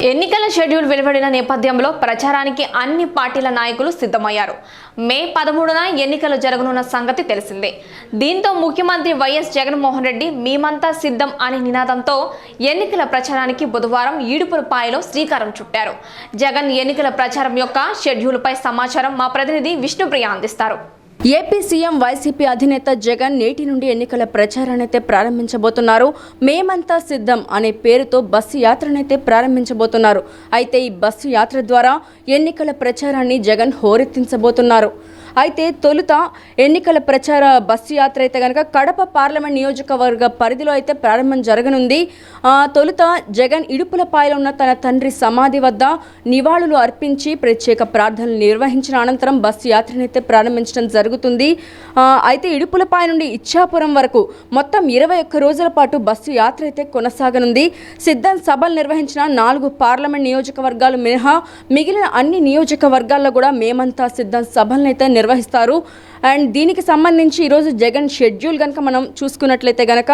ఎన్నికల షెడ్యూల్ వెలువడిన నేపథ్యంలో ప్రచారానికి అన్ని పార్టీల నాయకులు సిద్ధమయ్యారు. మే 13న ఎన్నికలు జరగనున్న సంగతి తెలిసిందే. దీంతో ముఖ్యమంత్రి వైఎస్ జగన్మోహన్ రెడ్డి మేమంతా సిద్ధం అనే నినాదంతో ఎన్నికల ప్రచారానికి బుధవారం ఈడుపులపాయలో శ్రీకారం చుట్టారు. జగన్ ఎన్నికల ప్రచారం యొక్క షెడ్యూల్పై సమాచారం మా ప్రతినిధి విష్ణుప్రియ అందిస్తారు. ఏపీ సీఎం వైసీపీ అధినేత జగన్ నేటి నుండి ఎన్నికల ప్రచారాన్నైతే ప్రారంభించబోతున్నారు. మేమంతా సిద్ధం అనే పేరుతో బస్సు యాత్రనైతే ప్రారంభించబోతున్నారు. అయితే ఈ బస్సు యాత్ర ద్వారా ఎన్నికల ప్రచారాన్ని జగన్ హోరెత్తించబోతున్నారు. అయితే తొలుత ఎన్నికల ప్రచార బస్సు యాత్ర అయితే కనుక కడప పార్లమెంట్ నియోజకవర్గ పరిధిలో అయితే ప్రారంభం జరగనుంది. తొలుత జగన్ ఇడుపులపాయలో ఉన్న తన తండ్రి సమాధి వద్ద నివాళులు అర్పించి ప్రత్యేక ప్రార్థనలు నిర్వహించిన అనంతరం బస్సు యాత్రనైతే ప్రారంభించడం జరుగుతుంది. అయితే ఇడుపులపాయ నుండి ఇచ్చాపురం వరకు మొత్తం 21 రోజుల పాటు బస్సు యాత్ర అయితే కొనసాగనుంది. సిద్ధం సభలు నిర్వహించిన 4 పార్లమెంట్ నియోజకవర్గాలు మినహా మిగిలిన అన్ని నియోజకవర్గాల్లో కూడా మేమంతా సిద్ధం సభలనైతే నిర్వహిస్తారు. అండ్ దీనికి సంబంధించి ఈరోజు జగన్ షెడ్యూల్ కనుక మనం చూసుకున్నట్లయితే గనక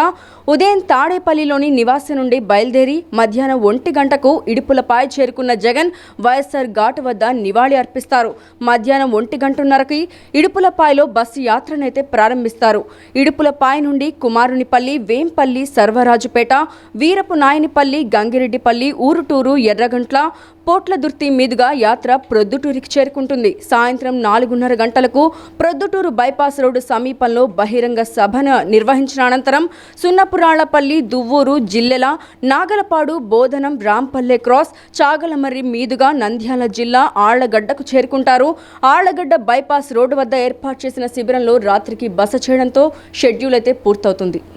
ఉదయం తాడేపల్లిలోని నివాసం నుండి బయలుదేరి మధ్యాహ్నం 1 గంటకు ఇడుపులపాయ చేరుకున్న జగన్ వైఎస్ఆర్ ఘాట్ వద్ద నివాళి అర్పిస్తారు. మధ్యాహ్నం 1:30కి ఇడుపులపాయలో బస్సు యాత్రనైతే ప్రారంభిస్తారు. ఇడుపులపాయ నుండి కుమారునిపల్లి, వేంపల్లి, సర్వరాజుపేట, వీరపు నాయనిపల్లి, గంగిరెడ్డిపల్లి, ఊరుటూరు, ఎర్రగంట్ల, పోట్లదుర్తి మీదుగా యాత్ర ప్రొద్దుటూరికి చేరుకుంటుంది. సాయంత్రం 4:30 గంటలకు ప్రొద్దుటూరు బైపాస్ రోడ్డు సమీపంలో బహిరంగ సభను నిర్వహించిన అనంతరం సున్నపురాళ్లపల్లి, దువ్వూరు, జిల్లెల, నాగలపాడు, బోధనం, రాంపల్లె క్రాస్, చాగలమర్రి మీదుగా నంద్యాల జిల్లా ఆళ్లగడ్డకు చేరుకుంటారు. ఆళ్లగడ్డ బైపాస్ రోడ్డు వద్ద ఏర్పాటు చేసిన శిబిరంలో రాత్రికి బస చేయడంతో షెడ్యూల్ అయితే పూర్తవుతుంది.